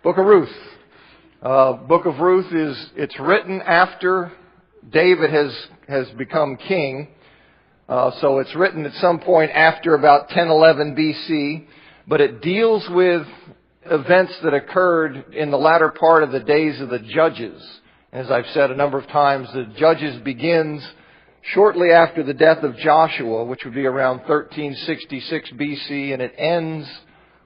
Book of Ruth. Book of Ruth it's written after David has become king. So it's written at some point after about 1011 BC, but it deals with events that occurred in the latter part of the days of the Judges. As I've said a number of times, the Judges begins shortly after the death of Joshua, which would be around 1366 BC, and it ends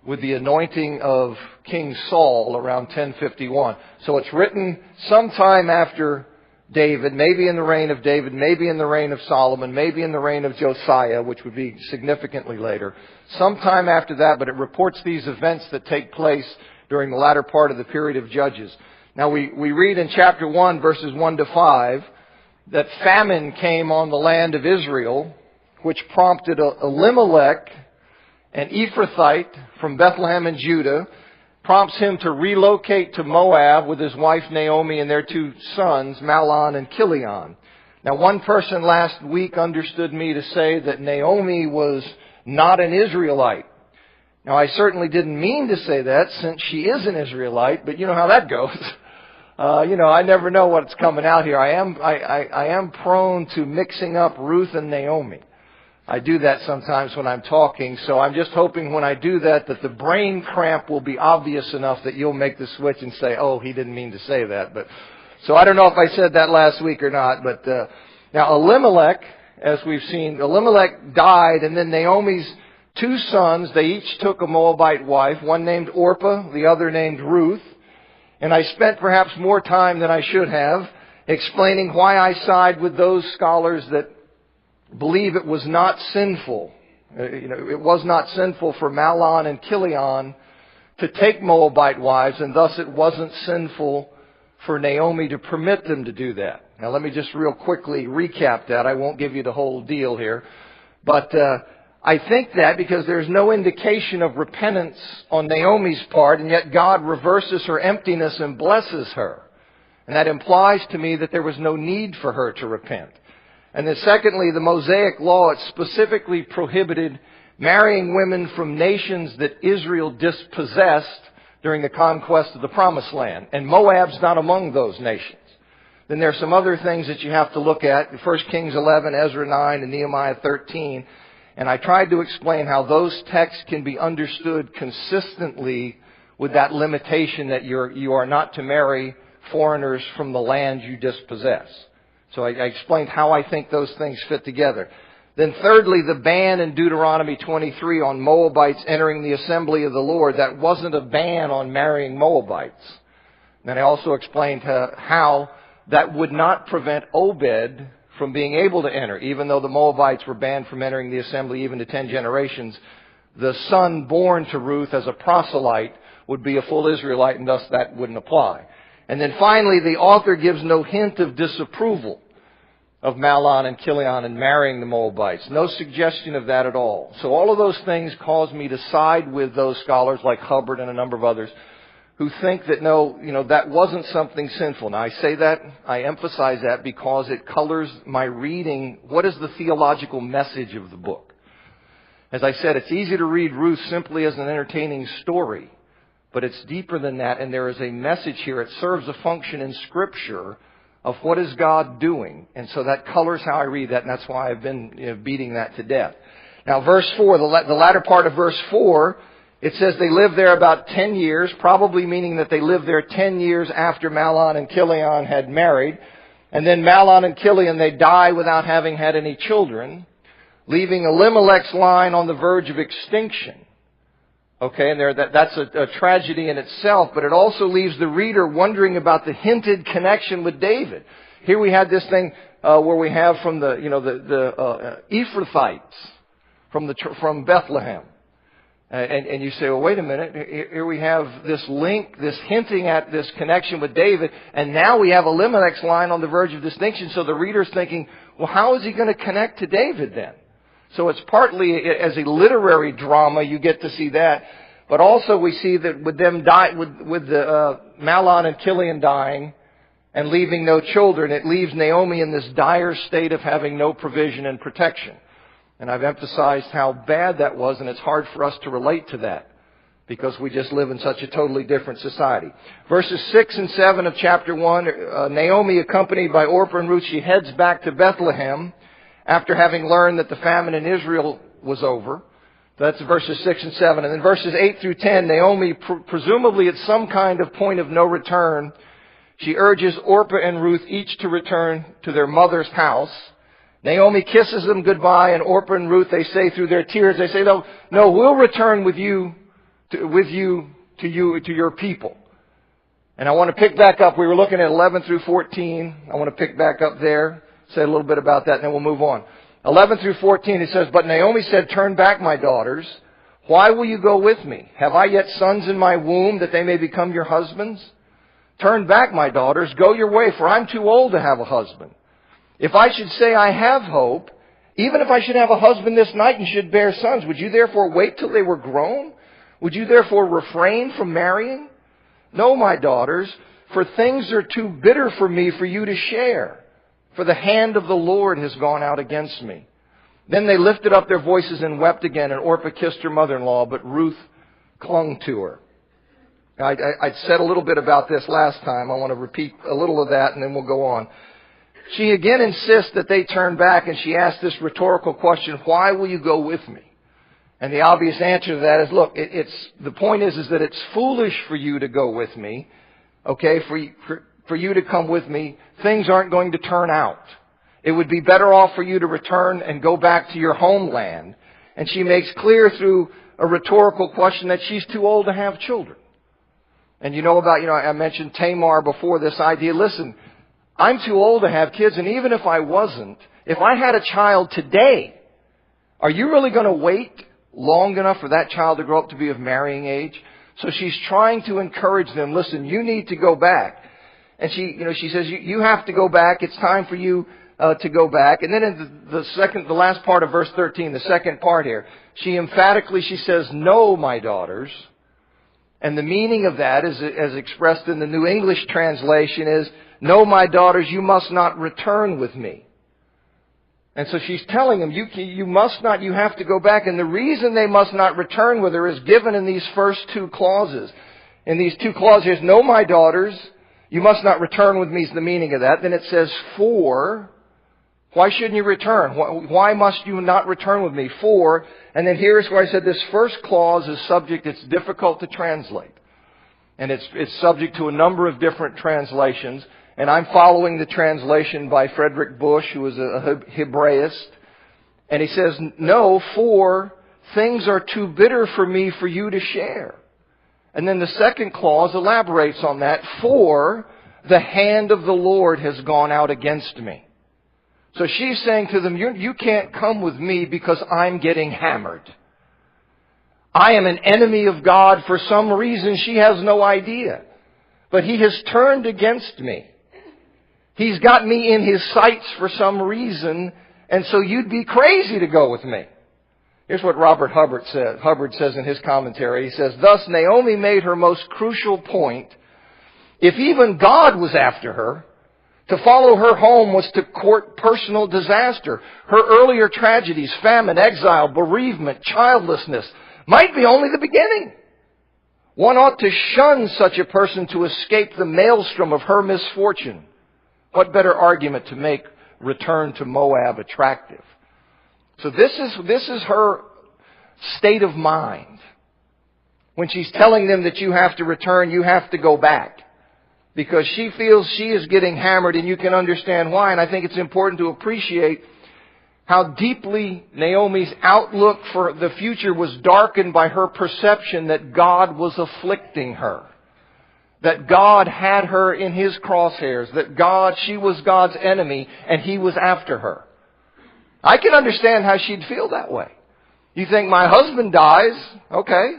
with the anointing of King Saul around 1051. So it's written sometime after David, maybe in the reign of David, maybe in the reign of Solomon, maybe in the reign of Josiah, which would be significantly later. Sometime after that, but it reports these events that take place during the latter part of the period of Judges. Now we read in chapter 1, verses 1 to 5, that famine came on the land of Israel, which prompted Elimelech, an Ephrathite from Bethlehem in Judah, prompts him to relocate to Moab with his wife Naomi and their two sons, Mahlon and Chilion. Now, one person last week understood me to say that Naomi was not an Israelite. Now, I certainly didn't mean to say that, since she is an Israelite, but you know how that goes. I never know what's coming out here. I am prone to mixing up Ruth and Naomi. I do that sometimes when I'm talking, so I'm just hoping when I do that the brain cramp will be obvious enough that you'll make the switch and say, oh, he didn't mean to say that. So I don't know if I said that last week or not, but now Elimelech, as we've seen, Elimelech died, and then Naomi's two sons, they each took a Moabite wife, one named Orpah, the other named Ruth. And I spent perhaps more time than I should have explaining why I side with those scholars that believe it was not sinful. It was not sinful for Mahlon and Chilion to take Moabite wives, and thus it wasn't sinful for Naomi to permit them to do that. Now let me just real quickly recap that. I won't give you the whole deal here. But I think that because there's no indication of repentance on Naomi's part, and yet God reverses her emptiness and blesses her. And that implies to me that there was no need for her to repent. And then secondly, the Mosaic law, it specifically prohibited marrying women from nations that Israel dispossessed during the conquest of the Promised Land. And Moab's not among those nations. Then there are some other things that you have to look at. 1 Kings 11, Ezra 9, and Nehemiah 13. And I tried to explain how those texts can be understood consistently with that limitation that you are not to marry foreigners from the land you dispossess. So I explained how I think those things fit together. Then thirdly, the ban in Deuteronomy 23 on Moabites entering the assembly of the Lord, that wasn't a ban on marrying Moabites. And I also explained how that would not prevent Obed from being able to enter. Even though the Moabites were banned from entering the assembly even to 10 generations, the son born to Ruth as a proselyte would be a full Israelite, and thus that wouldn't apply. And then finally, the author gives no hint of disapproval of Mahlon and Chilion and marrying the Moabites. No suggestion of that at all. So all of those things cause me to side with those scholars like Hubbard and a number of others who think that that wasn't something sinful. Now I say that, I emphasize that because it colors my reading. What is the theological message of the book? As I said, it's easy to read Ruth simply as an entertaining story. But it's deeper than that, and there is a message here. It serves a function in Scripture of what is God doing. And so that colors how I read that, and that's why I've been beating that to death. Now, verse 4, the latter part of verse 4, it says they lived there about 10 years, probably meaning that they lived there 10 years after Mahlon and Chilion had married. And then Mahlon and Chilion, they die without having had any children, leaving Elimelech's line on the verge of extinction. Okay, and that's a tragedy in itself, but it also leaves the reader wondering about the hinted connection with David. Here we had this thing where we have from the Ephrathites from Bethlehem, and you say, well, wait a minute. Here we have this link, this hinting at this connection with David, and now we have Elimelech's line on the verge of distinction. So the reader's thinking, well, how is he going to connect to David then? So it's partly as a literary drama, you get to see that. But also we see that with them with the Mahlon and Chilion dying and leaving no children, it leaves Naomi in this dire state of having no provision and protection. And I've emphasized how bad that was, and it's hard for us to relate to that. because we just live in such a totally different society. Verses 6 and 7 of chapter 1, Naomi, accompanied by Orpah and Ruth, she heads back to Bethlehem after having learned that the famine in Israel was over. That's verses 6 and 7. And then verses 8 through 10, Naomi, presumably at some kind of point of no return, she urges Orpah and Ruth each to return to their mother's house. Naomi kisses them goodbye, and Orpah and Ruth, they say through their tears, they say, no, we'll return with you to your people. And I want to pick back up. We were looking at 11 through 14. I want to pick back up there, say a little bit about that, and then we'll move on. 11 through 14, it says, "But Naomi said, 'Turn back, my daughters. Why will you go with me? Have I yet sons in my womb that they may become your husbands? Turn back, my daughters. Go your way, for I'm too old to have a husband. If I should say I have hope, even if I should have a husband this night and should bear sons, would you therefore wait till they were grown? Would you therefore refrain from marrying? No, my daughters, for things are too bitter for me for you to share. For the hand of the Lord has gone out against me.' Then they lifted up their voices and wept again, and Orpah kissed her mother-in-law, but Ruth clung to her." I said a little bit about this last time. I want to repeat a little of that, and then we'll go on. She again insists that they turn back, and she asks this rhetorical question, "Why will you go with me?" And the obvious answer to that is, look, the point is that it's foolish for you to go with me, okay, for you to come with me. Things aren't going to turn out. It would be better off for you to return and go back to your homeland. And she makes clear through a rhetorical question that she's too old to have children. And I mentioned Tamar before, this idea, listen, I'm too old to have kids, and even if I wasn't, if I had a child today, are you really going to wait long enough for that child to grow up to be of marrying age? So she's trying to encourage them, listen, you need to go back. And she says, you have to go back. It's time for you to go back. And then in the last part of verse 13, the second part here, she says, "No, my daughters." And the meaning of that is, as expressed in the New English translation, is, "No, my daughters, you must not return with me." And so she's telling them, you must not, you have to go back. And the reason they must not return with her is given in these first two clauses. In these two clauses, "No, my daughters, you must not return with me," is the meaning of that. Then it says, "For," why shouldn't you return? Why must you not return with me? "For," and then here's where I said this first clause is subject, it's difficult to translate. And it's subject to a number of different translations. And I'm following the translation by Frederick Bush, who is a Hebraist. And he says, "No, for things are too bitter for me for you to share." And then the second clause elaborates on that. "For the hand of the Lord has gone out against me." So she's saying to them, you can't come with me because I'm getting hammered. I am an enemy of God for some reason she has no idea. But He has turned against me. He's got me in His sights for some reason, and so you'd be crazy to go with me. Here's what Robert Hubbard says in his commentary. He says, "Thus Naomi made her most crucial point. If even God was after her, to follow her home was to court personal disaster. Her earlier tragedies, famine, exile, bereavement, childlessness, might be only the beginning. One ought to shun such a person to escape the maelstrom of her misfortune. What better argument to make return to Moab attractive?" So this is her state of mind. When she's telling them that you have to return, you have to go back. Because she feels she is getting hammered, and you can understand why. And I think it's important to appreciate how deeply Naomi's outlook for the future was darkened by her perception that God was afflicting her. That God had her in His crosshairs. That she was God's enemy, and He was after her. I can understand how she'd feel that way. You think, my husband dies, okay.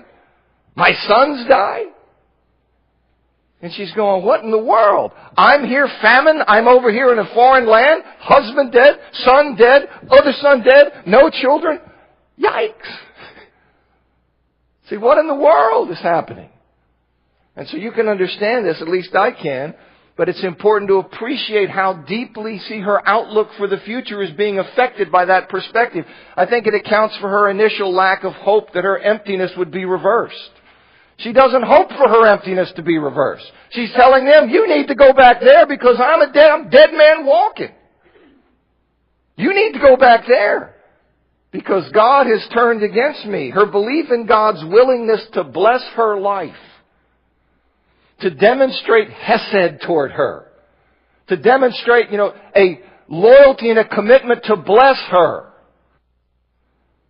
My sons die. And she's going, what in the world? I'm here famine. I'm over here in a foreign land. Husband dead. Son dead. Other son dead. No children. Yikes. See, what in the world is happening? And so you can understand this, at least I can. But it's important to appreciate how deeply, her outlook for the future is being affected by that perspective. I think it accounts for her initial lack of hope that her emptiness would be reversed. She doesn't hope for her emptiness to be reversed. She's telling them, you need to go back there because I'm a dead man walking. You need to go back there because God has turned against me. Her belief in God's willingness to bless her life, to demonstrate hesed toward her, to demonstrate, a loyalty and a commitment to bless her.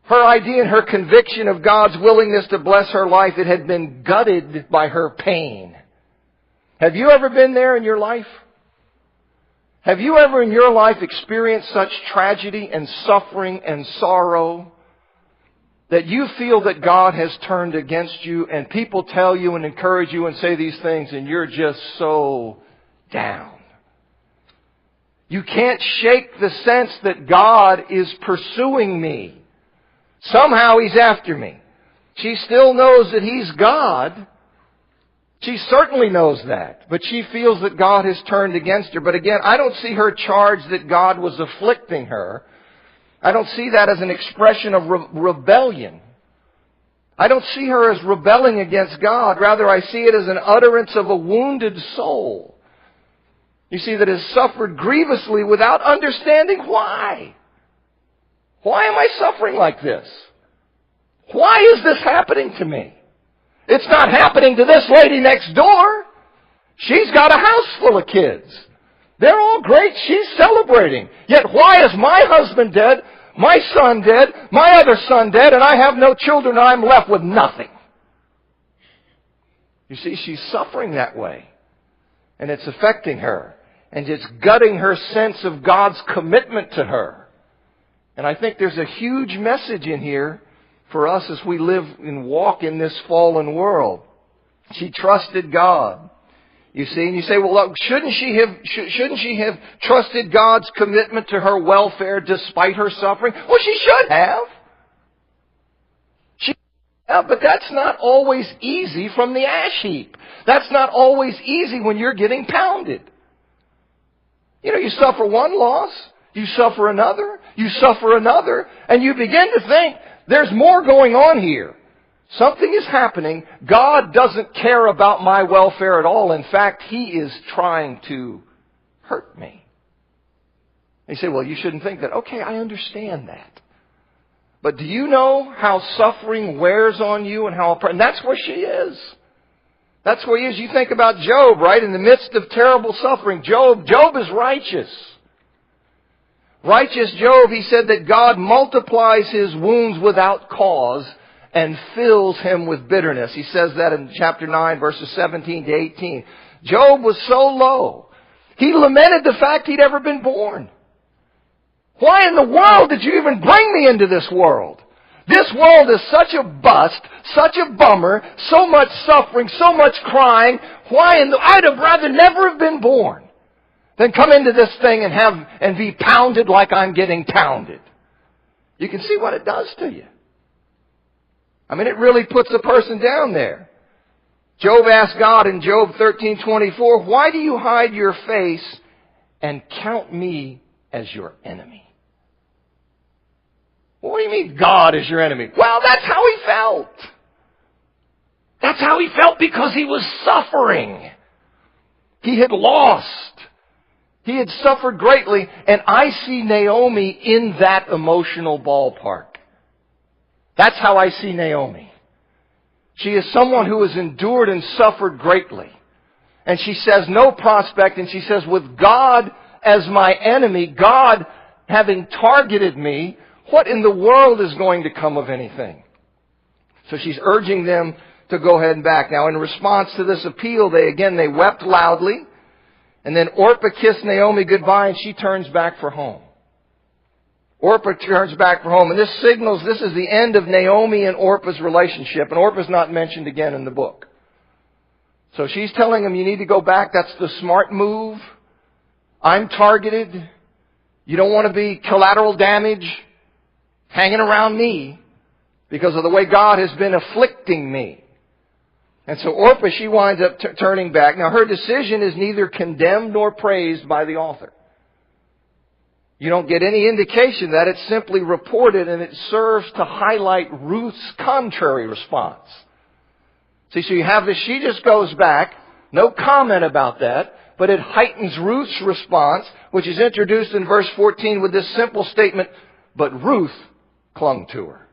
Her idea and her conviction of God's willingness to bless her life, it had been gutted by her pain. Have you ever been there in your life? Have you ever in your life experienced such tragedy and suffering and sorrow that you feel that God has turned against you, and people tell you and encourage you and say these things and you're just so down? You can't shake the sense that God is pursuing me. Somehow He's after me. She still knows that He's God. She certainly knows that. But she feels that God has turned against her. But again, I don't see her charged that God was afflicting her. I don't see that as an expression of rebellion. I don't see her as rebelling against God. Rather, I see it as an utterance of a wounded soul. You see, that has suffered grievously without understanding why. Why am I suffering like this? Why is this happening to me? It's not happening to this lady next door. She's got a house full of kids. They're all great. She's celebrating. Yet why is my husband dead, my son dead, my other son dead, and I have no children and I'm left with nothing? You see, she's suffering that way. And it's affecting her. And it's gutting her sense of God's commitment to her. And I think there's a huge message in here for us as we live and walk in this fallen world. She trusted God. You see, and you say, well, look, shouldn't she have trusted God's commitment to her welfare despite her suffering? Well, she should have. But that's not always easy from the ash heap. That's not always easy when you're getting pounded. You suffer one loss. You suffer another, and you begin to think, there's more going on here. Something is happening. God doesn't care about my welfare at all. In fact, He is trying to hurt me. And you say, well, you shouldn't think that. Okay, I understand that. But do you know how suffering wears on you and that's where she is. That's where he is. You think about Job, right? In the midst of terrible suffering, Job is righteous. Righteous Job, he said that God multiplies his wounds without cause and fills him with bitterness. He says that in chapter 9, verses 17 to 18. Job was so low. He lamented the fact he'd ever been born. Why in the world did you even bring me into this world? This world is such a bust, such a bummer, so much suffering, so much crying. I'd have rather never have been born than come into this thing and be pounded like I'm getting pounded. You can see what it does to you. I mean, it really puts a person down there. Job asked God in Job 13:24, why do you hide your face and count me as your enemy? What do you mean God is your enemy? Well, that's how he felt. That's how he felt because he was suffering. He had lost. He had suffered greatly, and I see Naomi in that emotional ballpark. That's how I see Naomi. She is someone who has endured and suffered greatly. And she says, no prospect, and she says, with God as my enemy, God having targeted me, what in the world is going to come of anything? So she's urging them to go ahead and back. Now, in response to this appeal, they wept loudly. And then Orpah kissed Naomi goodbye, and she turns back for home. Orpah turns back for home. And this signals this is the end of Naomi and Orpah's relationship. And Orpah's not mentioned again in the book. So she's telling him, you need to go back. That's the smart move. I'm targeted. You don't want to be collateral damage hanging around me because of the way God has been afflicting me. And so Orpah, she winds up turning back. Now, her decision is neither condemned nor praised by the author. You don't get any indication that it's simply reported, and it serves to highlight Ruth's contrary response. See, so you have this, she just goes back, no comment about that, but it heightens Ruth's response, which is introduced in verse 14 with this simple statement, but Ruth clung to her.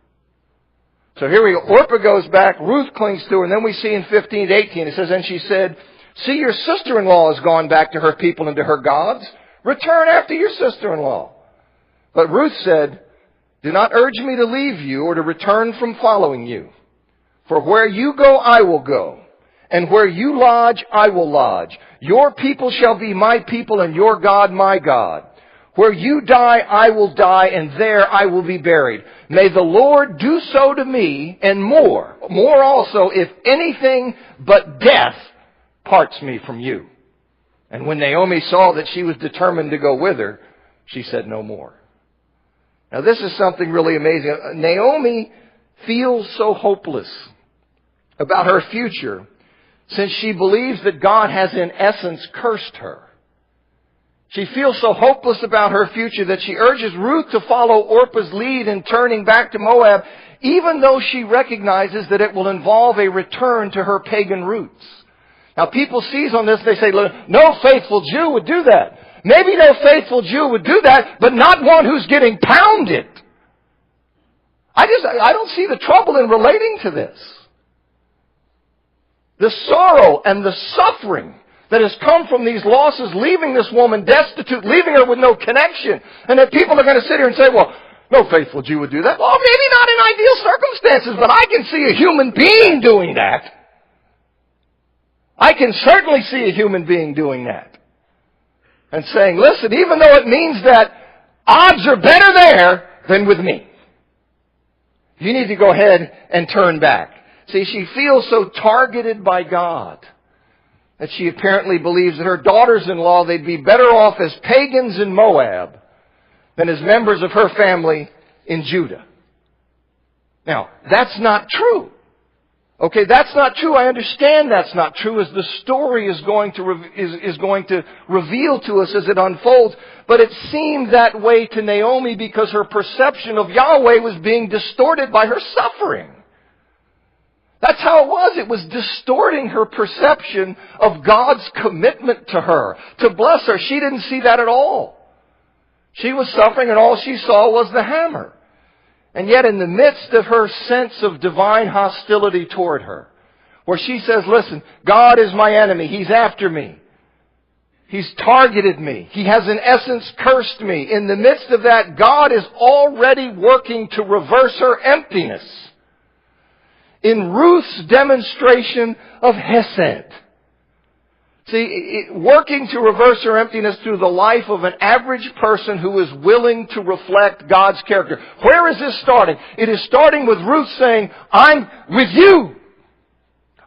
So here we go. Orpah goes back, Ruth clings to her, and then we see in 15 to 18, it says, and she said, see, your sister-in-law has gone back to her people and to her gods. Return after your sister-in-law. But Ruth said, do not urge me to leave you or to return from following you. For where you go, I will go. And where you lodge, I will lodge. Your people shall be my people and your God my God. Where you die, I will die, and there I will be buried. May the Lord do so to me, and more also, if anything but death parts me from you. And when Naomi saw that she was determined to go with her, she said no more. Now this is something really amazing. Naomi feels so hopeless about her future since she believes that God has in essence cursed her. She feels so hopeless about her future that she urges Ruth to follow Orpah's lead in turning back to Moab, even though she recognizes that it will involve a return to her pagan roots. Now people seize on this, they say, no faithful Jew would do that. Maybe no faithful Jew would do that, but not one who's getting pounded. I don't see the trouble in relating to this. The sorrow and the suffering that has come from these losses, leaving this woman destitute, leaving her with no connection. And that people are going to sit here and say, well, no faithful Jew would do that. Well, maybe not in ideal circumstances, but I can see a human being doing that. I can certainly see a human being doing that. And saying, listen, even though it means that odds are better there than with me, you need to go ahead and turn back. See, she feels so targeted by God that she apparently believes that her daughters-in-law, they'd be better off as pagans in Moab than as members of her family in Judah. Now, that's not true. Okay, that's not true. I understand that's not true, as the story is going to reveal to us as it unfolds. But it seemed that way to Naomi because her perception of Yahweh was being distorted by her suffering. That's how it was. It was distorting her perception of God's commitment to her, to bless her. She didn't see that at all. She was suffering and all she saw was the hammer. And yet in the midst of her sense of divine hostility toward her, where she says, listen, God is my enemy. He's after me. He's targeted me. He has in essence cursed me. In the midst of that, God is already working to reverse her emptiness in Ruth's demonstration of Hesed. See, working to reverse her emptiness through the life of an average person who is willing to reflect God's character. Where is this starting? It is starting with Ruth saying, I'm with you.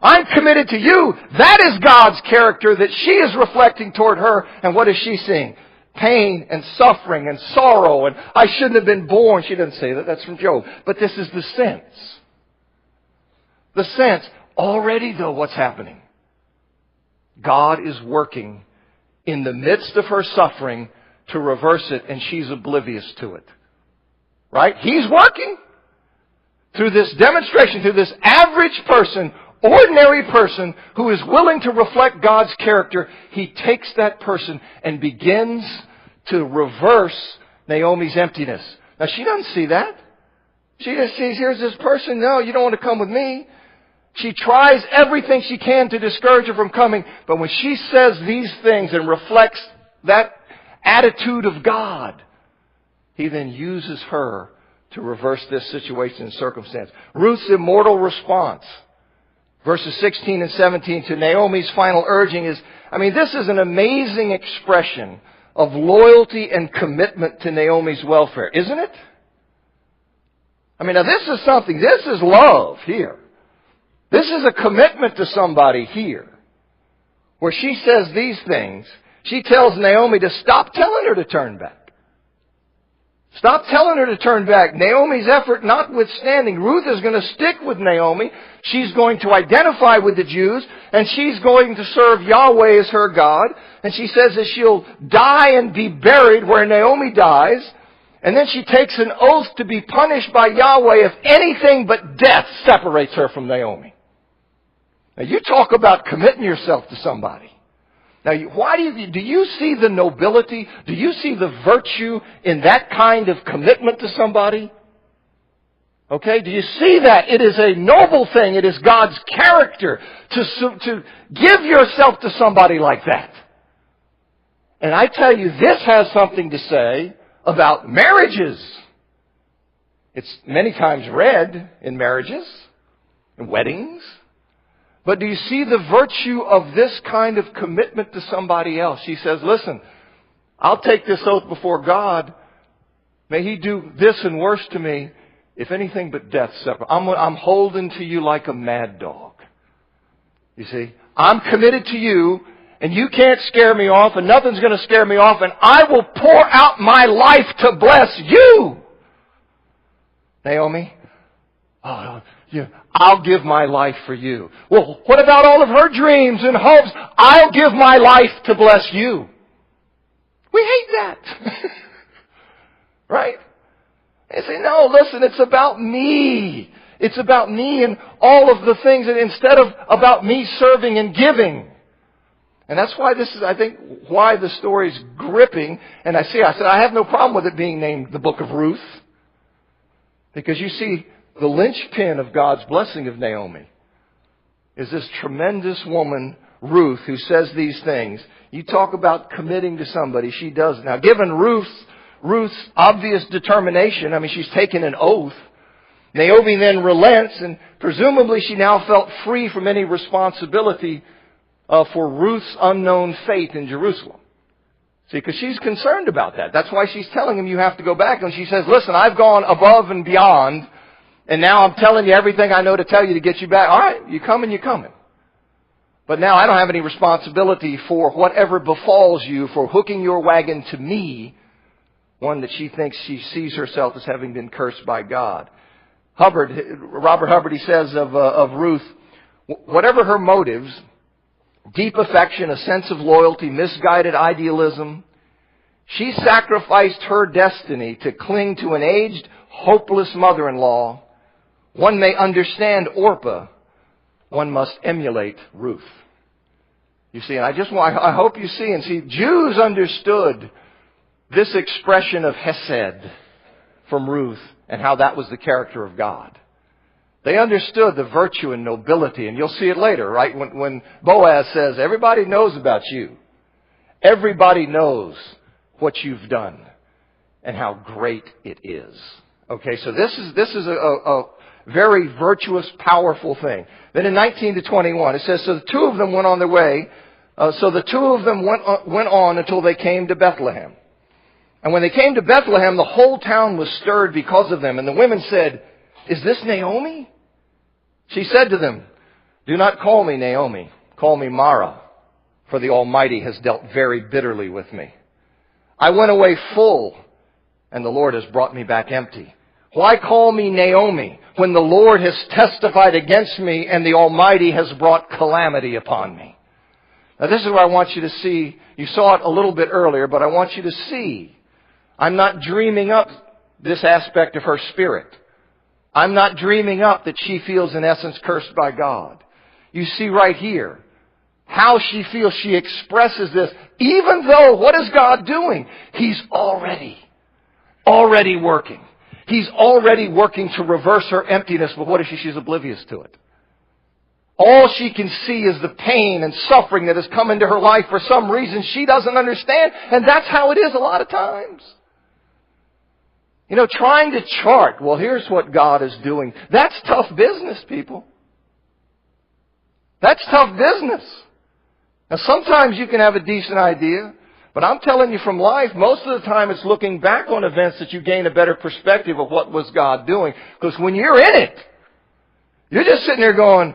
I'm committed to you. That is God's character that she is reflecting toward her. And what is she seeing? Pain and suffering and sorrow and I shouldn't have been born. She doesn't say that. That's from Job. But this is the sense. The sense. Already though, what's happening? God is working in the midst of her suffering to reverse it, and she's oblivious to it. Right? He's working through this demonstration, through this average person, ordinary person who is willing to reflect God's character. He takes that person and begins to reverse Naomi's emptiness. Now, she doesn't see that. She just sees, here's this person. No, you don't want to come with me. She tries everything she can to discourage her from coming. But when she says these things and reflects that attitude of God, He then uses her to reverse this situation and circumstance. Ruth's immortal response, verses 16 and 17 to Naomi's final urging is, this is an amazing expression of loyalty and commitment to Naomi's welfare, isn't it? Now this is something, this is love here. This is a commitment to somebody here, where she says these things. She tells Naomi to stop telling her to turn back. Stop telling her to turn back. Naomi's effort notwithstanding, Ruth is going to stick with Naomi. She's going to identify with the Jews, and she's going to serve Yahweh as her God. And she says that she'll die and be buried where Naomi dies. And then she takes an oath to be punished by Yahweh if anything but death separates her from Naomi. Now, you talk about committing yourself to somebody. Now, why do you see the nobility? Do you see the virtue in that kind of commitment to somebody? Okay, do you see that? It is a noble thing. It is God's character to give yourself to somebody like that. And I tell you, this has something to say about marriages. It's many times read in marriages, in weddings. But do you see the virtue of this kind of commitment to somebody else? She says, listen, I'll take this oath before God. May He do this and worse to me, if anything but death separate. I'm holding to you like a mad dog. You see, I'm committed to you, and you can't scare me off, and nothing's going to scare me off, and I will pour out my life to bless you. Naomi, I'll give my life for you. Well, what about all of her dreams and hopes? I'll give my life to bless you. We hate that. Right? They say, no, listen, it's about me. It's about me and all of the things, and instead of about me serving and giving. And that's why this is, I think, why the story's gripping. And I said, I have no problem with it being named the Book of Ruth. Because you see, the linchpin of God's blessing of Naomi is this tremendous woman, Ruth, who says these things. You talk about committing to somebody, she does. Now, given Ruth's obvious determination, I mean, she's taken an oath. Naomi then relents, and presumably she now felt free from any responsibility for Ruth's unknown fate in Jerusalem. See, because she's concerned about that. That's why she's telling him, you have to go back. And she says, listen, I've gone above and beyond, and now I'm telling you everything I know to tell you to get you back. All right, you coming, you're coming. But now I don't have any responsibility for whatever befalls you, for hooking your wagon to me, one that she thinks she sees herself as having been cursed by God. Robert Hubbard, he says of Ruth, whatever her motives, deep affection, a sense of loyalty, misguided idealism, she sacrificed her destiny to cling to an aged, hopeless mother-in-law. One may understand Orpah. One must emulate Ruth. You see, and I hope you see, and see, Jews understood this expression of Hesed from Ruth and how that was the character of God. They understood the virtue and nobility, and you'll see it later, right? When Boaz says, everybody knows about you. Everybody knows what you've done and how great it is. Okay, so this is a very virtuous, powerful thing. Then in 19 to 21, it says, so the two of them went on their way. So the two of them went on until they came to Bethlehem. And when they came to Bethlehem, the whole town was stirred because of them. And the women said, is this Naomi? She said to them, do not call me Naomi. Call me Mara, for the Almighty has dealt very bitterly with me. I went away full, and the Lord has brought me back empty. Why call me Naomi when the Lord has testified against me and the Almighty has brought calamity upon me? Now this is where I want you to see. You saw it a little bit earlier, but I want you to see. I'm not dreaming up this aspect of her spirit. I'm not dreaming up that she feels in essence cursed by God. You see right here how she feels. She expresses this. Even though, what is God doing? He's already working. He's already working to reverse her emptiness, but what if she's oblivious to it? All she can see is the pain and suffering that has come into her life for some reason she doesn't understand, and that's how it is a lot of times. You know, trying to chart, well, here's what God is doing. That's tough business, people. That's tough business. Now, sometimes you can have a decent idea, but I'm telling you from life, most of the time it's looking back on events that you gain a better perspective of what was God doing. Because when you're in it, you're just sitting there going,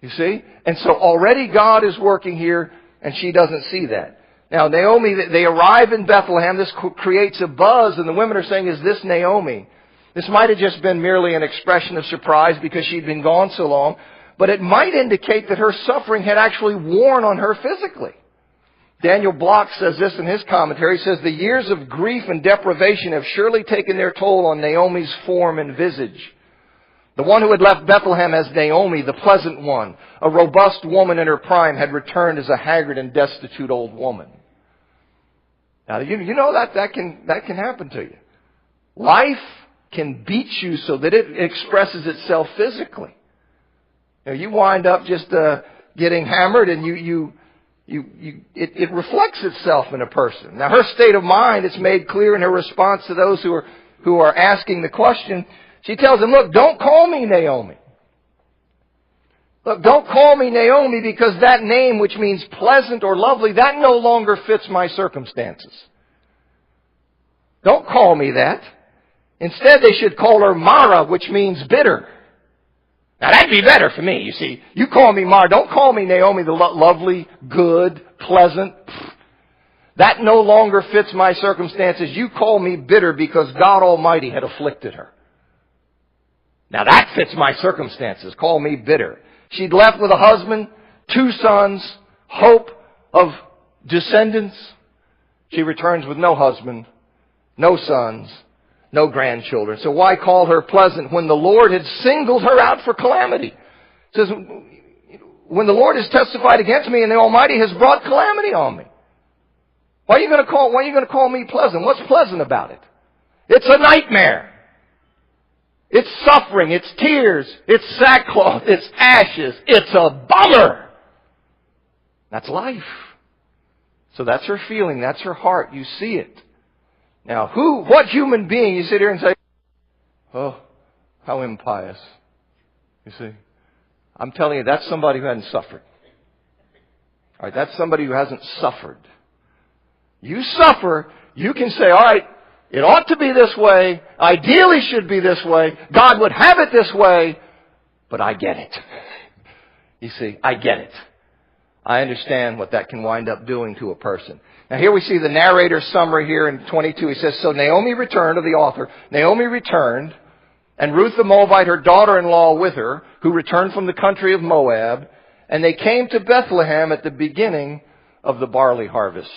You see? And so already God is working here, and she doesn't see that. Now, Naomi, they arrive in Bethlehem. This creates a buzz, and the women are saying, is this Naomi? This might have just been merely an expression of surprise because she'd been gone so long, but it might indicate that her suffering had actually worn on her physically. Daniel Block says this in his commentary. He says, the years of grief and deprivation have surely taken their toll on Naomi's form and visage. The one who had left Bethlehem as Naomi, the pleasant one, a robust woman in her prime, had returned as a haggard and destitute old woman. Now, you know that can happen to you. Life can beat you so that it expresses itself physically. You wind up just getting hammered, and it reflects itself in a person. Now, her state of mind is made clear in her response to those who are asking the question. She tells them, look, don't call me Naomi. Look, don't call me Naomi, because that name, which means pleasant or lovely, that no longer fits my circumstances. Don't call me that. Instead, they should call her Mara, which means bitter. Now, that'd be better for me, you see. You call me Mara. Don't call me Naomi, the lovely, good, pleasant. That no longer fits my circumstances. You call me bitter because God Almighty had afflicted her. Now, that fits my circumstances. Call me bitter. She'd left with a husband, 2 sons, hope of descendants. She returns with no husband, no sons, no grandchildren. So why call her pleasant when the Lord had singled her out for calamity? It says, when the Lord has testified against me and the Almighty has brought calamity on me. Why are you going to call me pleasant? What's pleasant about it? It's a nightmare. It's suffering. It's tears. It's sackcloth. It's ashes. It's a bummer. That's life. So that's her feeling. That's her heart. You see it. Now, what human being, you sit here and say, oh, how impious. You see? I'm telling you, that's somebody who hasn't suffered. All right, that's somebody who hasn't suffered. You suffer, you can say, all right, it ought to be this way, ideally should be this way, God would have it this way, but I get it. You see, I get it. I understand what that can wind up doing to a person. Now here we see the narrator's summary here in 22. He says, so Naomi returned, to the author, Naomi returned, and Ruth the Moabite, her daughter-in-law, with her, who returned from the country of Moab, and they came to Bethlehem at the beginning of the barley harvest.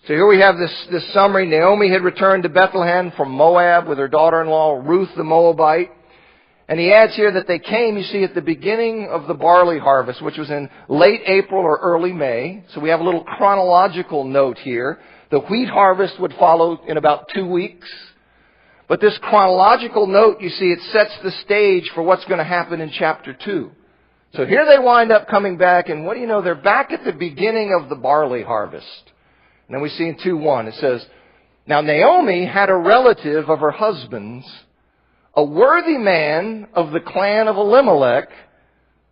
So here we have this summary. Naomi had returned to Bethlehem from Moab with her daughter-in-law, Ruth the Moabite. And he adds here that they came, you see, at the beginning of the barley harvest, which was in late April or early May. So we have a little chronological note here. The wheat harvest would follow in about 2 weeks. But this chronological note, you see, it sets the stage for what's going to happen in chapter 2. So here they wind up coming back, and what do you know? They're back at the beginning of the barley harvest. And then we see in 2:1, it says, now Naomi had a relative of her husband's, a worthy man of the clan of Elimelech,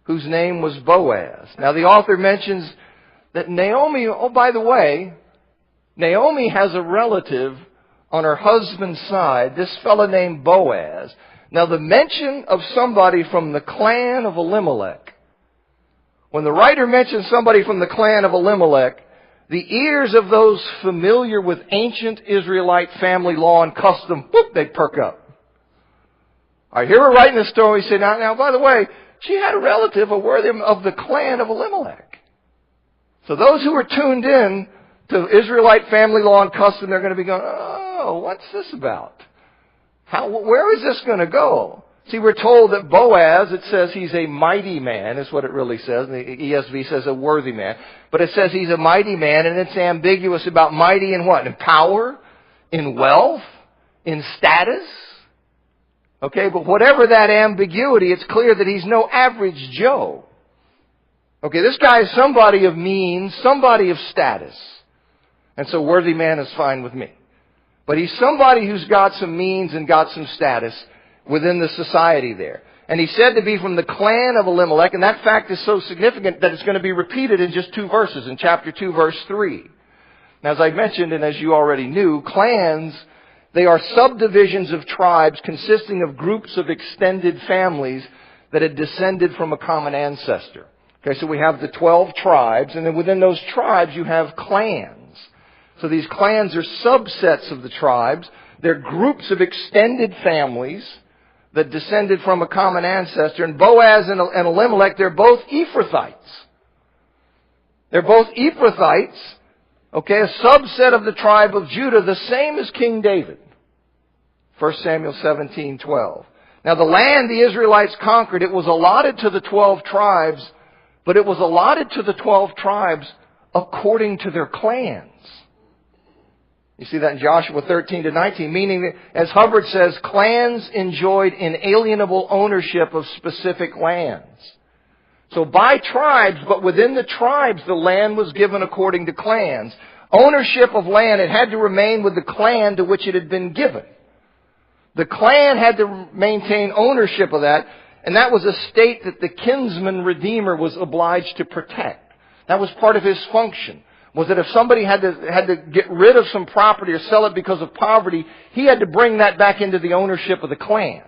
whose name was Boaz. Now the author mentions that Naomi, oh by the way, Naomi has a relative on her husband's side, this fellow named Boaz. Now the mention of somebody from the clan of Elimelech, when the writer mentions somebody from the clan of Elimelech, the ears of those familiar with ancient Israelite family law and custom, whoop, they perk up. All right, here we're writing this story. We say, now, by the way, she had a relative, a worthy of the clan of Elimelech. So those who are tuned in to Israelite family law and custom, they're going to be going, oh, what's this about? Where is this going to go? See, we're told that Boaz, it says he's a mighty man, is what it really says. The ESV says a worthy man. But it says he's a mighty man, and it's ambiguous about mighty in what? In power? In wealth? In status? Okay, but whatever that ambiguity, it's clear that he's no average Joe. Okay, this guy is somebody of means, somebody of status. And so worthy man is fine with me. But he's somebody who's got some means and got some status within the society there. And he's said to be from the clan of Elimelech, and that fact is so significant that it's going to be repeated in just 2 verses, in chapter 2, verse 3. Now, as I mentioned, and as you already knew, clans, they are subdivisions of tribes consisting of groups of extended families that had descended from a common ancestor. Okay, so we have the 12 tribes, and then within those tribes you have clans. So these clans are subsets of the tribes. They're groups of extended families that descended from a common ancestor. And Boaz and Elimelech, they're both Ephrathites. They're both Ephrathites, okay, a subset of the tribe of Judah, the same as King David. 1 Samuel 17:12. Now the land the Israelites conquered, it was allotted to the 12 tribes, but it was allotted to the 12 tribes according to their clans. You see that in Joshua 13 to 19, meaning that, as Hubbard says, clans enjoyed inalienable ownership of specific lands. So by tribes, but within the tribes, the land was given according to clans. Ownership of land, it had to remain with the clan to which it had been given. The clan had to maintain ownership of that, and that was a state that the kinsman redeemer was obliged to protect. That was part of his function. Was that if somebody had to get rid of some property or sell it because of poverty, he had to bring that back into the ownership of the clan.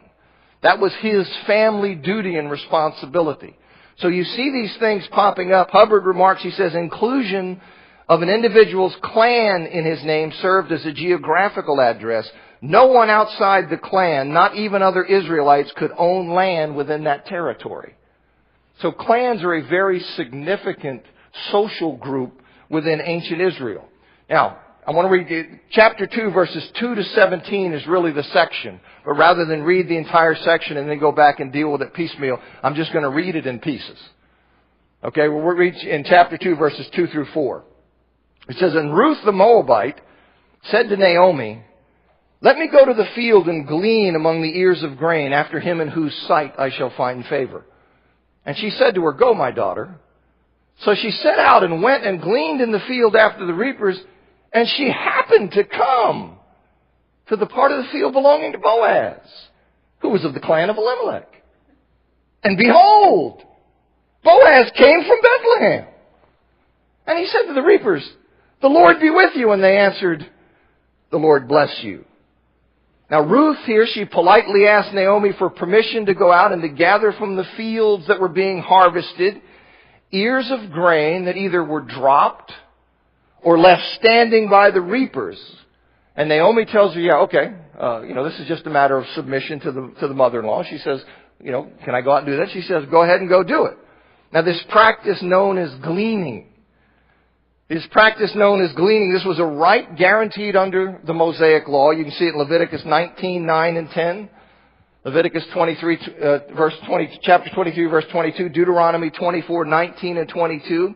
That was his family duty and responsibility. So you see these things popping up. Hubbard remarks, he says, inclusion of an individual's clan in his name served as a geographical address. No one outside the clan, not even other Israelites, could own land within that territory. So clans are a very significant social group within ancient Israel. Now, I want to read chapter 2, verses 2 to 17 is really the section. But rather than read the entire section and then go back and deal with it piecemeal, I'm just going to read it in pieces. Okay, we'll read in chapter 2, verses 2 through 4. It says, And Ruth the Moabite said to Naomi, Let me go to the field and glean among the ears of grain, after him in whose sight I shall find favor. And she said to her, Go, my daughter. So she set out and went and gleaned in the field after the reapers, and she happened to come to the part of the field belonging to Boaz, who was of the clan of Elimelech. And behold, Boaz came from Bethlehem. And he said to the reapers, The Lord be with you. And they answered, The Lord bless you. Now Ruth here, she politely asked Naomi for permission to go out and to gather from the fields that were being harvested ears of grain that either were dropped or left standing by the reapers. And Naomi tells her, yeah, okay, this is just a matter of submission to the mother-in-law. She says, can I go out and do that? She says, go ahead and go do it. Now this practice known as gleaning. This was a right guaranteed under the Mosaic law. You can see it in Leviticus 19, 9, and 10. Leviticus 23, chapter 23, verse 22, Deuteronomy 24, 19 and 22.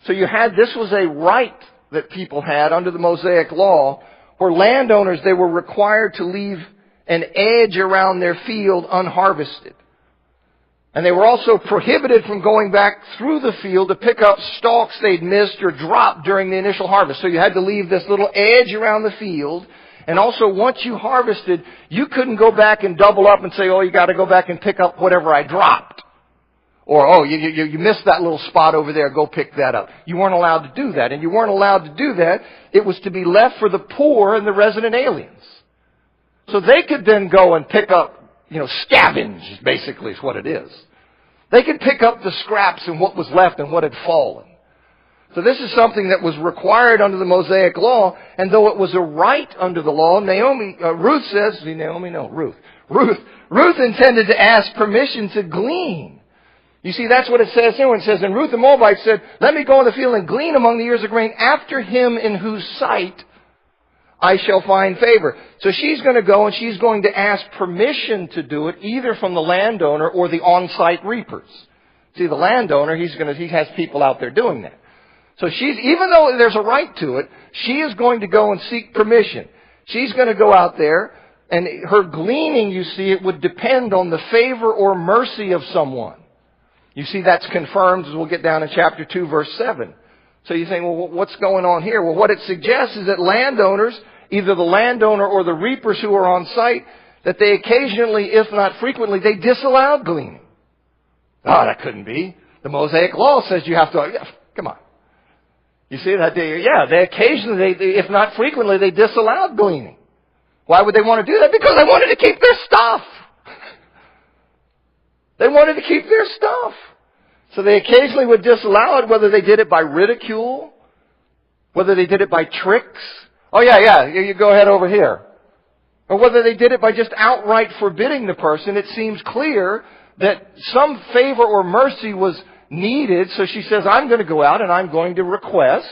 So this was a right that people had under the Mosaic law, where landowners, they were required to leave an edge around their field unharvested. And they were also prohibited from going back through the field to pick up stalks they'd missed or dropped during the initial harvest. So you had to leave this little edge around the field. And also, once you harvested, you couldn't go back and double up and say, you got to go back and pick up whatever I dropped. Or, you missed that little spot over there, go pick that up. You weren't allowed to do that. And you weren't allowed to do that. It was to be left for the poor and the resident aliens. So they could then go and pick up, scavenge, basically is what it is. They could pick up the scraps and what was left and what had fallen. So this is something that was required under the Mosaic law, and though it was a right under the law, Ruth intended to ask permission to glean. You see, that's what it says here when it says, And Ruth the Moabite said, Let me go in the field and glean among the ears of grain after him in whose sight I shall find favor. So she's going to go and she's going to ask permission to do it, either from the landowner or the on-site reapers. See, the landowner, he has people out there doing that. So even though there's a right to it, she is going to go and seek permission. She's going to go out there, and her gleaning, you see, it would depend on the favor or mercy of someone. You see, that's confirmed as we'll get down in chapter 2, verse 7. So you think, well, what's going on here? Well, what it suggests is that landowners, either the landowner or the reapers who are on site, that they occasionally, if not frequently, they disallowed gleaning. That couldn't be. The Mosaic law says you have to, come on. You see that? They occasionally, if not frequently, they disallowed gleaning. Why would they want to do that? Because they wanted to keep their stuff. They wanted to keep their stuff. So they occasionally would disallow it, whether they did it by ridicule, whether they did it by tricks. You go ahead over here. Or whether they did it by just outright forbidding the person. It seems clear that some favor or mercy was needed. So she says, I'm going to go out and I'm going to request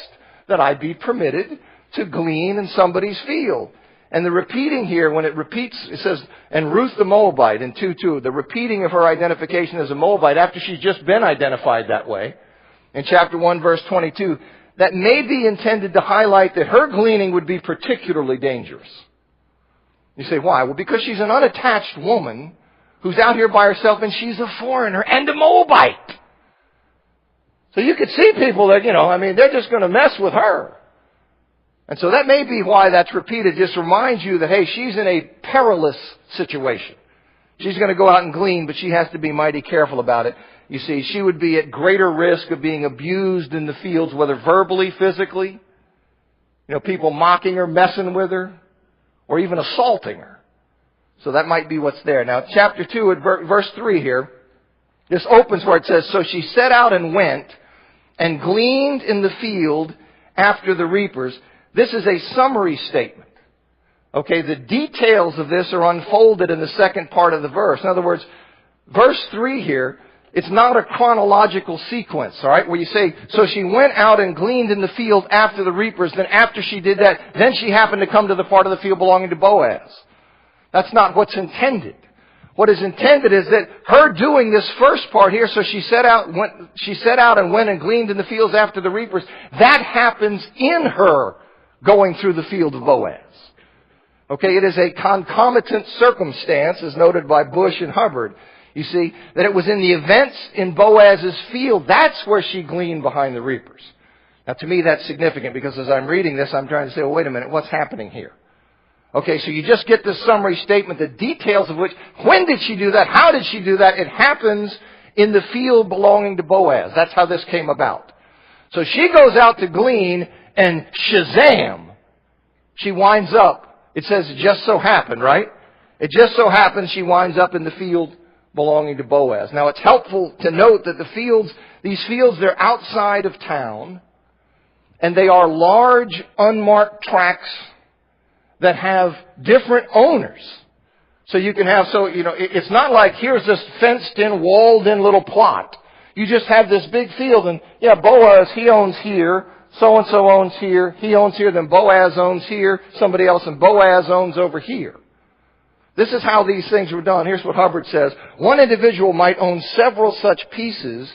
that I be permitted to glean in somebody's field. And the repeating here, when it repeats, it says, and Ruth the Moabite in 2:2, the repeating of her identification as a Moabite after she's just been identified that way, in chapter 1, verse 22, that may be intended to highlight that her gleaning would be particularly dangerous. You say, why? Well, because she's an unattached woman who's out here by herself, and she's a foreigner and a Moabite. So you could see people that, they're just going to mess with her. And so that may be why that's repeated. Just reminds you that, hey, she's in a perilous situation. She's going to go out and glean, but she has to be mighty careful about it. You see, she would be at greater risk of being abused in the fields, whether verbally, physically, people mocking her, messing with her, or even assaulting her. So that might be what's there. Now, chapter 2, at verse 3 here, this opens where it says, so she set out and went and gleaned in the field after the reapers. This is a summary statement. Okay, the details of this are unfolded in the second part of the verse. In other words, verse 3 here, it's not a chronological sequence, all right, where you say, so she went out and gleaned in the field after the reapers, then after she did that, then she happened to come to the part of the field belonging to Boaz. That's not what's intended. What is intended is that her doing this first part here, so she set out and went and gleaned in the fields after the reapers, that happens in her going through the field of Boaz. Okay, it is a concomitant circumstance, as noted by Bush and Hubbard. You see, that it was in the events in Boaz's field, that's where she gleaned behind the reapers. Now to me that's significant, because as I'm reading this, I'm trying to say, well, wait a minute, what's happening here? Okay, so you just get this summary statement, the details of which, when did she do that? How did she do that? It happens in the field belonging to Boaz. That's how this came about. So she goes out to glean, and shazam, she winds up. It says it just so happened, right? It just so happens she winds up in the field belonging to Boaz. Now it's helpful to note that these fields, they're outside of town, and they are large, unmarked tracts that have different owners. So you can have, it's not like here's this fenced in, walled in little plot. You just have this big field, and Boaz, he owns here, so-and-so owns here, he owns here, then Boaz owns here, somebody else, and Boaz owns over here. This is how these things were done. Here's what Hubbard says. One individual might own several such pieces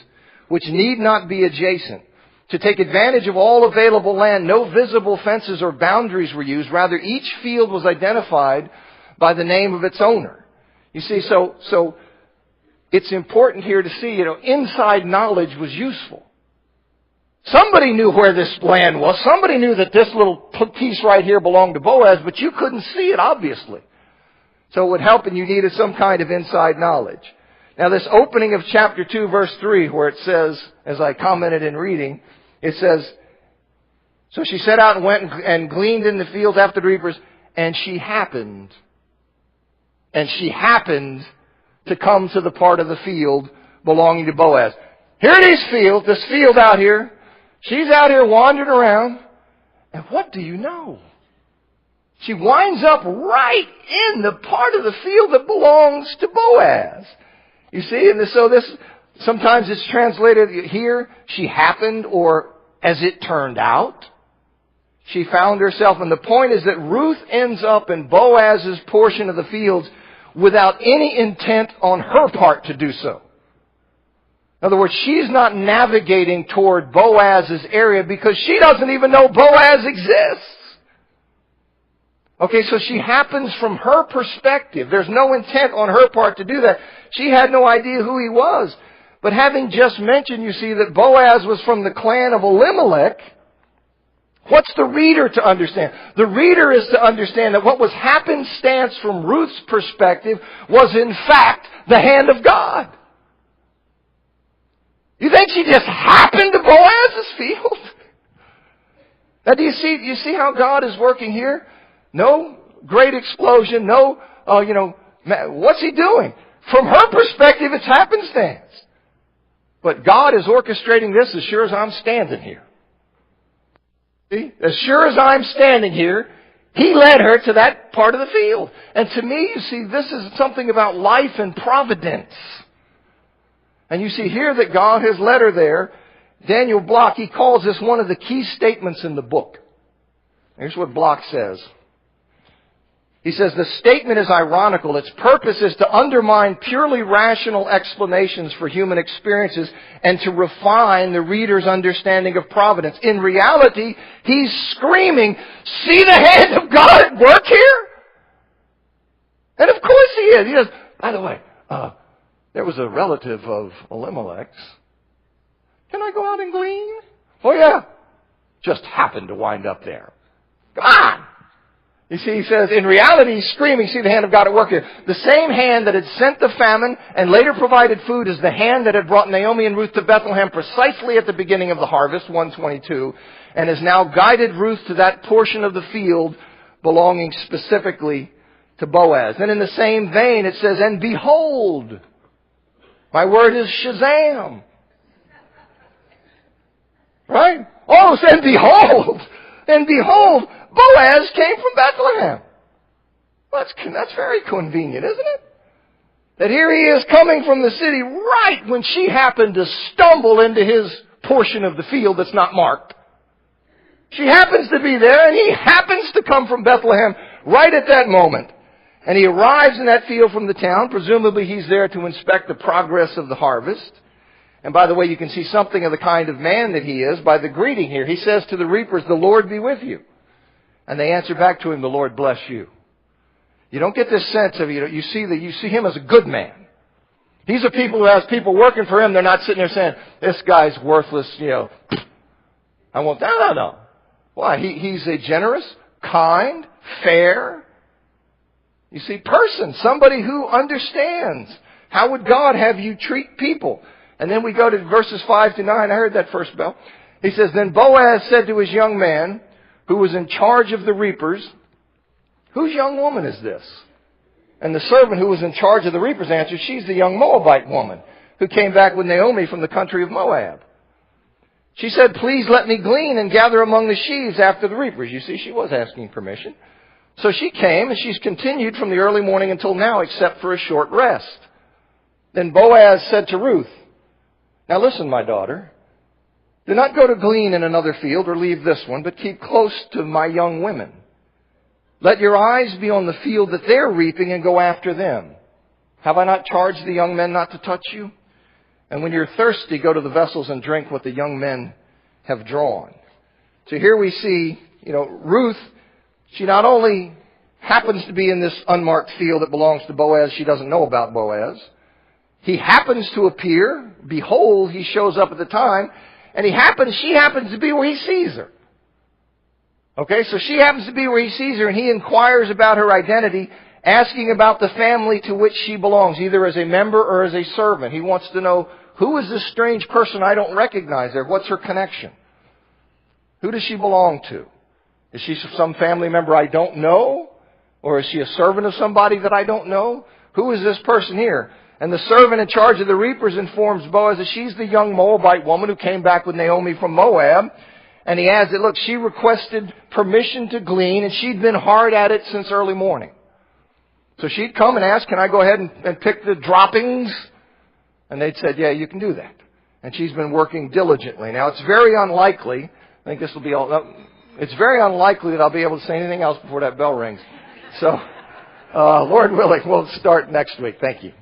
which need not be adjacent. To take advantage of all available land, no visible fences or boundaries were used. Rather, each field was identified by the name of its owner. You see, so it's important here to see, inside knowledge was useful. Somebody knew where this land was. Somebody knew that this little piece right here belonged to Boaz, but you couldn't see it, obviously. So it would help, and you needed some kind of inside knowledge. Now this opening of chapter 2, verse 3, where it says, as I commented in reading, it says, so she set out and went and gleaned in the fields after the reapers, and she happened to come to the part of the field belonging to Boaz. Here are these fields, this field out here. She's out here wandering around, and what do you know? She winds up right in the part of the field that belongs to Boaz. You see, and so this, sometimes it's translated here, she happened, or as it turned out. She found herself, and the point is that Ruth ends up in Boaz's portion of the fields without any intent on her part to do so. In other words, she's not navigating toward Boaz's area because she doesn't even know Boaz exists. Okay, so she happens from her perspective. There's no intent on her part to do that. She had no idea who he was. But having just mentioned, you see, that Boaz was from the clan of Elimelech, what's the reader to understand? The reader is to understand that what was happenstance from Ruth's perspective was in fact the hand of God. You think she just happened to Boaz's field? Now do you see how God is working here? No great explosion, what's he doing? From her perspective, it's happenstance. But God is orchestrating this as sure as I'm standing here. See? As sure as I'm standing here, He led her to that part of the field. And to me, you see, this is something about life and providence. And you see here that God has led her there. Daniel Block, he calls this one of the key statements in the book. Here's what Block says. He says the statement is ironical. Its purpose is to undermine purely rational explanations for human experiences and to refine the reader's understanding of providence. In reality, he's screaming, see the hand of God at work here? And of course he is. He says, by the way, there was a relative of Elimelech's. Can I go out and glean? Oh yeah. Just happened to wind up there. Come on! You see, he says, in reality, he's screaming, see the hand of God at work here. The same hand that had sent the famine and later provided food is the hand that had brought Naomi and Ruth to Bethlehem precisely at the beginning of the harvest, 122, and has now guided Ruth to that portion of the field belonging specifically to Boaz. And in the same vein, it says, and behold, my word is Shazam. Right? Oh, and behold, Boaz came from Bethlehem. Well, that's very convenient, isn't it? That here he is coming from the city right when she happened to stumble into his portion of the field that's not marked. She happens to be there, and he happens to come from Bethlehem right at that moment. And he arrives in that field from the town. Presumably he's there to inspect the progress of the harvest. And by the way, you can see something of the kind of man that he is by the greeting here. He says to the reapers, the Lord be with you. And they answer back to him, the Lord bless you. You don't get this sense of, you see him as a good man. These are people who has people working for him. They're not sitting there saying, this guy's worthless, I won't, no. Why? He's a generous, kind, fair, you see, person. Somebody who understands. How would God have you treat people? And then we go to verses 5 to 9. I heard that first bell. He says, then Boaz said to his young man, who was in charge of the reapers, whose young woman is this? And the servant who was in charge of the reapers answered, she's the young Moabite woman who came back with Naomi from the country of Moab. She said, please let me glean and gather among the sheaves after the reapers. You see, she was asking permission. So she came, and she's continued from the early morning until now, except for a short rest. Then Boaz said to Ruth, now listen, my daughter, do not go to glean in another field or leave this one, but keep close to my young women. Let your eyes be on the field that they're reaping and go after them. Have I not charged the young men not to touch you? And when you're thirsty, go to the vessels and drink what the young men have drawn. So here we see, Ruth, she not only happens to be in this unmarked field that belongs to Boaz, she doesn't know about Boaz. He happens to appear. Behold, he shows up at the time. And she happens to be where he sees her. Okay, so she happens to be where he sees her, and he inquires about her identity, asking about the family to which she belongs, either as a member or as a servant. He wants to know, who is this strange person I don't recognize there? What's her connection? Who does she belong to? Is she some family member I don't know? Or is she a servant of somebody that I don't know? Who is this person here? And the servant in charge of the reapers informs Boaz that she's the young Moabite woman who came back with Naomi from Moab. And he adds that, look, she requested permission to glean, and she'd been hard at it since early morning. So she'd come and ask, can I go ahead and pick the droppings? And they'd said, yeah, you can do that. And she's been working diligently. Now, it's very unlikely, I think this will be all, it's very unlikely that I'll be able to say anything else before that bell rings. So, Lord willing, we'll start next week. Thank you.